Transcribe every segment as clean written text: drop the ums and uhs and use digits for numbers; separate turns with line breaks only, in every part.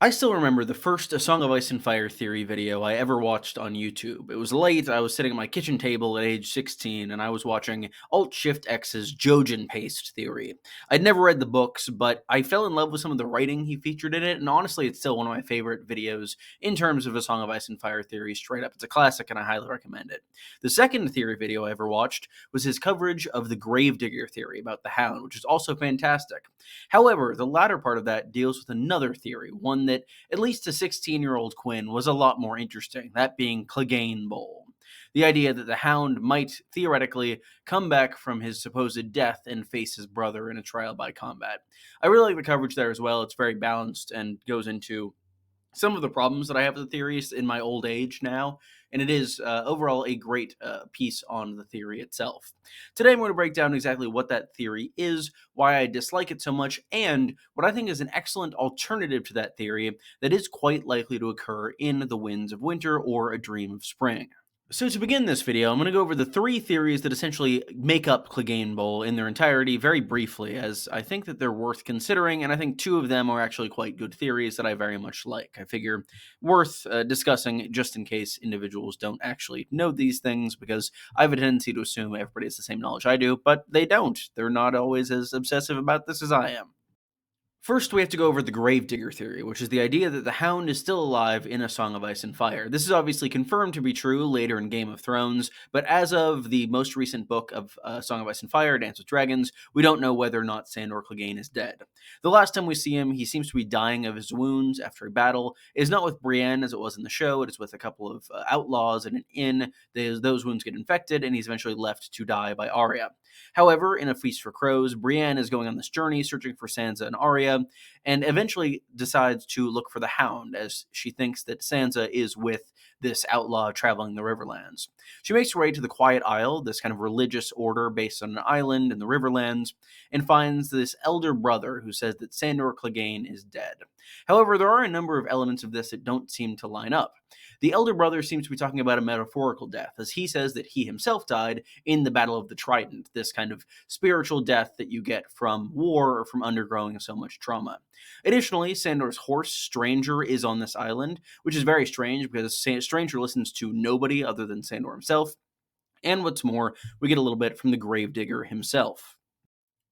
I still remember the first A Song of Ice and Fire theory video I ever watched on YouTube. It was late, I was sitting at my kitchen table at age 16, and I was watching Alt-Shift-X's Jojen Paste theory. I'd never read the books, but I fell in love with some of the writing he featured in it, and honestly, it's still one of my favorite videos in terms of A Song of Ice and Fire theory straight up. It's a classic, and I highly recommend it. The second theory video I ever watched was his coverage of the Gravedigger theory about the Hound, which is also fantastic. However, the latter part of that deals with another theory, one that, at least to 16-year-old Quinn, was a lot more interesting, that being Cleganebowl. The idea that the Hound might theoretically come back from his supposed death and face his brother in a trial by combat. I really like the coverage there as well. It's very balanced and goes into some of the problems that I have with the theories in my old age now, and it is overall a great piece on the theory itself. Today I'm going to break down exactly what that theory is, why I dislike it so much, and what I think is an excellent alternative to that theory that is quite likely to occur in The Winds of Winter or A Dream of Spring. So to begin this video, I'm going to go over the three theories that essentially make up Cleganebowl in their entirety very briefly, as I think that they're worth considering, and I think two of them are actually quite good theories that I very much like. I figure worth discussing just in case individuals don't actually know these things, because I have a tendency to assume everybody has the same knowledge I do, but they don't. They're not always as obsessive about this as I am. First, we have to go over the Gravedigger theory, which is the idea that the Hound is still alive in A Song of Ice and Fire. This is obviously confirmed to be true later in Game of Thrones, but as of the most recent book of Song of Ice and Fire, Dance with Dragons, we don't know whether or not Sandor Clegane is dead. The last time we see him, he seems to be dying of his wounds after a battle. It is not with Brienne as it was in the show, it is with a couple of outlaws in an inn. Those wounds get infected, and he's eventually left to die by Arya. However, in A Feast for Crows, Brienne is going on this journey searching for Sansa and Arya, and eventually decides to look for the Hound, as she thinks that Sansa is with this outlaw traveling the Riverlands. She makes her way to the Quiet Isle, this kind of religious order based on an island in the Riverlands, and finds this elder brother who says that Sandor Clegane is dead. However, there are a number of elements of this that don't seem to line up. The elder brother seems to be talking about a metaphorical death, as he says that he himself died in the Battle of the Trident, this kind of spiritual death that you get from war or from undergoing so much trauma. Additionally, Sandor's horse, Stranger, is on this island, which is very strange because Stranger listens to nobody other than Sandor himself. And what's more, we get a little bit from the Gravedigger himself.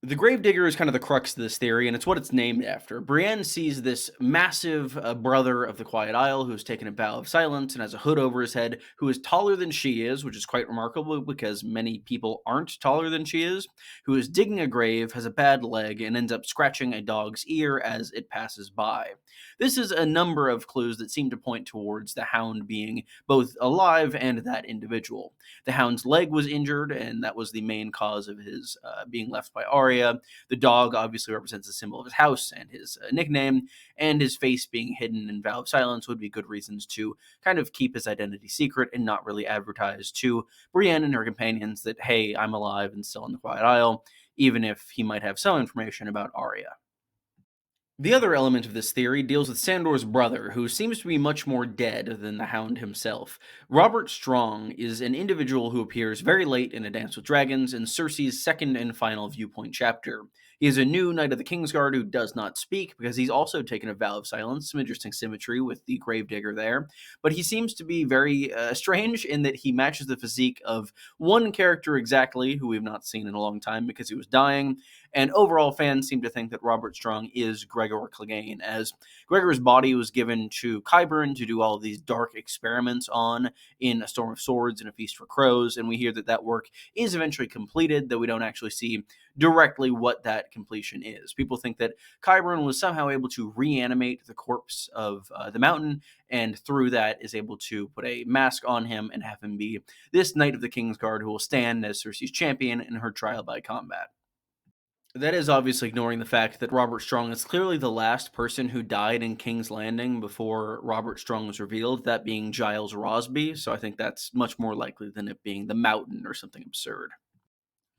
The Gravedigger is kind of the crux of this theory, and it's what it's named after. Brienne sees this massive brother of the Quiet Isle who has taken a vow of silence and has a hood over his head, who is taller than she is, which is quite remarkable because many people aren't taller than she is, who is digging a grave, has a bad leg, and ends up scratching a dog's ear as it passes by. This is a number of clues that seem to point towards the Hound being both alive and that individual. The Hound's leg was injured, and that was the main cause of his being left by Arya. The dog obviously represents a symbol of his house and his nickname, and his face being hidden in vow of silence would be good reasons to kind of keep his identity secret and not really advertise to Brienne and her companions that, hey, I'm alive and still in the Quiet Isle, even if he might have some information about Arya. The other element of this theory deals with Sandor's brother, who seems to be much more dead than the Hound himself. Robert Strong is an individual who appears very late in A Dance with Dragons in Cersei's second and final viewpoint chapter. He is a new Knight of the Kingsguard who does not speak, because he's also taken a vow of silence, some interesting symmetry with the Gravedigger there, but he seems to be very strange in that he matches the physique of one character exactly, who we've not seen in a long time because he was dying, and overall fans seem to think that Robert Strong is Gregor Clegane, as Gregor's body was given to Qyburn to do all of these dark experiments on in A Storm of Swords and A Feast for Crows, and we hear that that work is eventually completed, though we don't actually see directly what that completion is. People think that Qyburn was somehow able to reanimate the corpse of the Mountain, and through that is able to put a mask on him and have him be this Knight of the Kingsguard who will stand as Cersei's champion in her trial by combat. That is obviously ignoring the fact that Robert Strong is clearly the last person who died in King's Landing before Robert Strong was revealed, that being Giles Rosby, so I think that's much more likely than it being the Mountain or something absurd.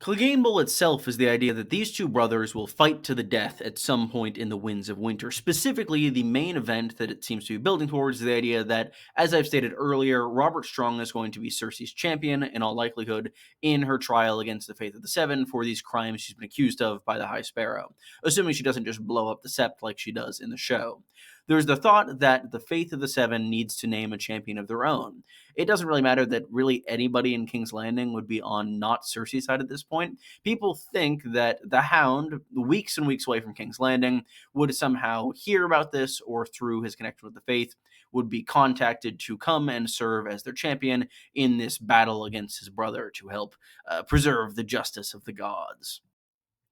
Cleganebowl itself is the idea that these two brothers will fight to the death at some point in the Winds of Winter. Specifically, the main event that it seems to be building towards is the idea that, as I've stated earlier, Robert Strong is going to be Cersei's champion, in all likelihood, in her trial against the Faith of the Seven for these crimes she's been accused of by the High Sparrow, assuming she doesn't just blow up the Sept like she does in the show. there's the thought that the Faith of the Seven needs to name a champion of their own. It doesn't really matter that really anybody in King's Landing would be on not Cersei's side at this point. People think that the Hound, weeks and weeks away from King's Landing, would somehow hear about this, or through his connection with the Faith, would be contacted to come and serve as their champion in this battle against his brother to help preserve the justice of the gods.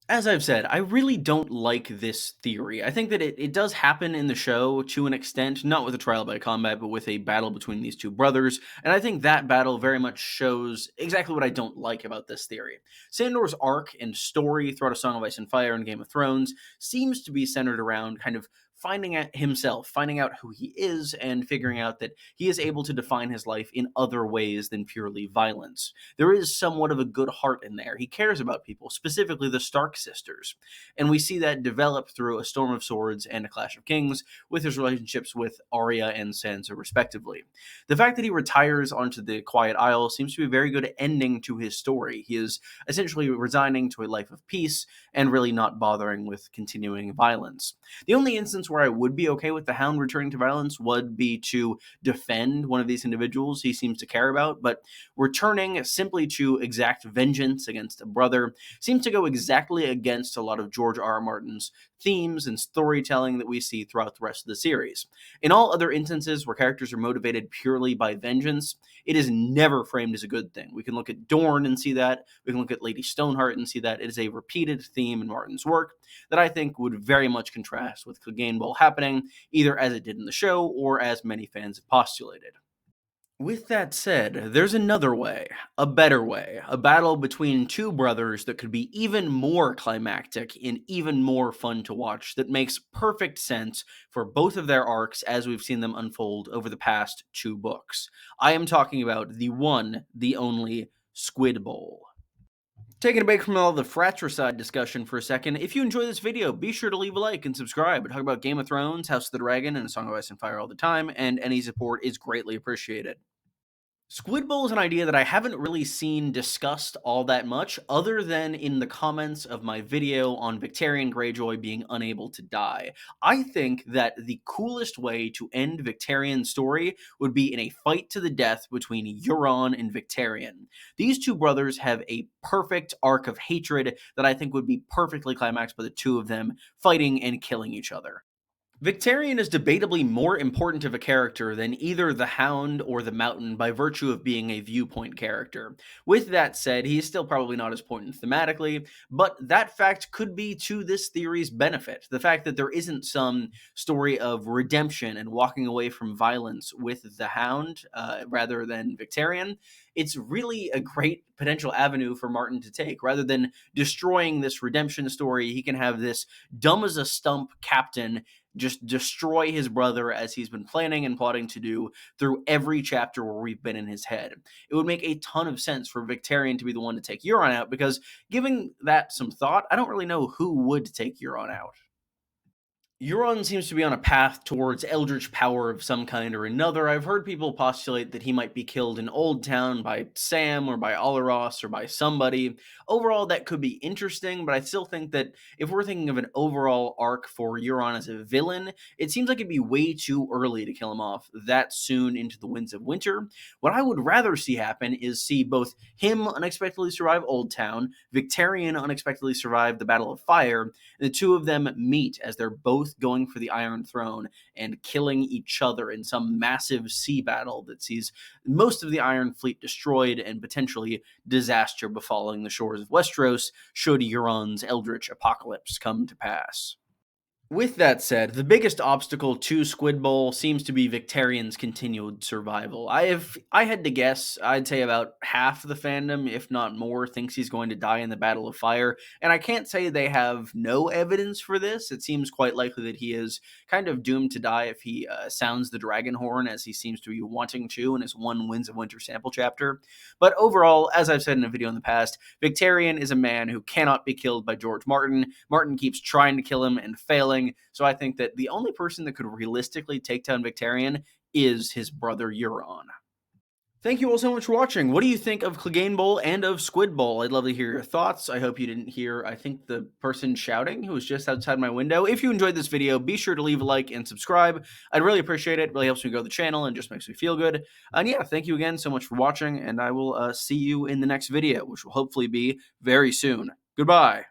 As I've said, I really don't like this theory. I think that it does happen in the show to an extent, not with a trial by combat, but with a battle between these two brothers, and I think that battle very much shows exactly what I don't like about this theory. Sandor's arc and story throughout A Song of Ice and Fire and Game of Thrones seems to be centered around kind of finding out himself, finding out who he is, and figuring out that he is able to define his life in other ways than purely violence. There is somewhat of a good heart in there. He cares about people, specifically the Stark sisters. And we see that develop through A Storm of Swords and A Clash of Kings, with his relationships with Arya and Sansa, respectively. The fact that he retires onto the Quiet Isle seems to be a very good ending to his story. He is essentially resigning to a life of peace and really not bothering with continuing violence. The only instance where I would be okay with the Hound returning to violence would be to defend one of these individuals he seems to care about, but returning simply to exact vengeance against a brother seems to go exactly against a lot of George R. R. Martin's themes and storytelling that we see throughout the rest of the series. In all other instances where characters are motivated purely by vengeance, it is never framed as a good thing. We can look at Dorne and see that. We can look at Lady Stoneheart and see that. It is a repeated theme in Martin's work that I think would very much contrast with Cleganebowl happening, either as it did in the show or as many fans have postulated. With that said, there's another way, a better way, a battle between two brothers that could be even more climactic and even more fun to watch, that makes perfect sense for both of their arcs as we've seen them unfold over the past two books. I am talking about the one, the only Squidbowl. Taking a break from all the fratricide discussion for a second, if you enjoy this video, be sure to leave a like and subscribe. I talk about Game of Thrones, House of the Dragon, and A Song of Ice and Fire all the time, and any support is greatly appreciated. Squidbowl is an idea that I haven't really seen discussed all that much, other than in the comments of my video on Victarion Greyjoy being unable to die. I think that the coolest way to end Victarion's story would be in a fight to the death between Euron and Victarion. These two brothers have a perfect arc of hatred that I think would be perfectly climaxed by the two of them fighting and killing each other. Victarion is debatably more important of a character than either the Hound or the Mountain by virtue of being a viewpoint character. With that said, he is still probably not as important thematically, but that fact could be to this theory's benefit. The fact that there isn't some story of redemption and walking away from violence with the Hound rather than Victarion, it's really a great potential avenue for Martin to take. Rather than destroying this redemption story, he can have this dumb as a stump captain just destroy his brother as he's been planning and plotting to do through every chapter where we've been in his head. It would make a ton of sense for Victarion to be the one to take Euron out, because giving that some thought, I don't really know who would take Euron out. Euron seems to be on a path towards eldritch power of some kind or another. I've heard people postulate that he might be killed in Old Town by Sam or by Alaros or by somebody. Overall, that could be interesting, but I still think that if we're thinking of an overall arc for Euron as a villain, it seems like it'd be way too early to kill him off that soon into the Winds of Winter. What I would rather see happen is see both him unexpectedly survive Old Town, Victarion unexpectedly survive the Battle of Fire, and the two of them meet as they're both going for the Iron Throne and killing each other in some massive sea battle that sees most of the Iron Fleet destroyed and potentially disaster befalling the shores of Westeros should Euron's eldritch apocalypse come to pass. With that said, the biggest obstacle to Squidbowl seems to be Victarion's continued survival. I had to guess, I'd say about half the fandom, if not more, thinks he's going to die in the Battle of Fire, and I can't say they have no evidence for this. It seems quite likely that he is kind of doomed to die if he sounds the dragon horn, as he seems to be wanting to in his one Winds of Winter sample chapter. But overall, as I've said in a video in the past, Victarion is a man who cannot be killed by George Martin. Martin keeps trying to kill him and failing. So I think that the only person that could realistically take down Victarion is his brother Euron. Thank you all so much for watching. What do you think of Cleganebowl and of Squidbowl? I'd love to hear your thoughts. I hope you didn't hear, I think, the person shouting who was just outside my window. If you enjoyed this video, be sure to leave a like and subscribe. I'd really appreciate it. It really helps me grow the channel and just makes me feel good. And yeah, thank you again so much for watching, and I will see you in the next video, which will hopefully be very soon. Goodbye.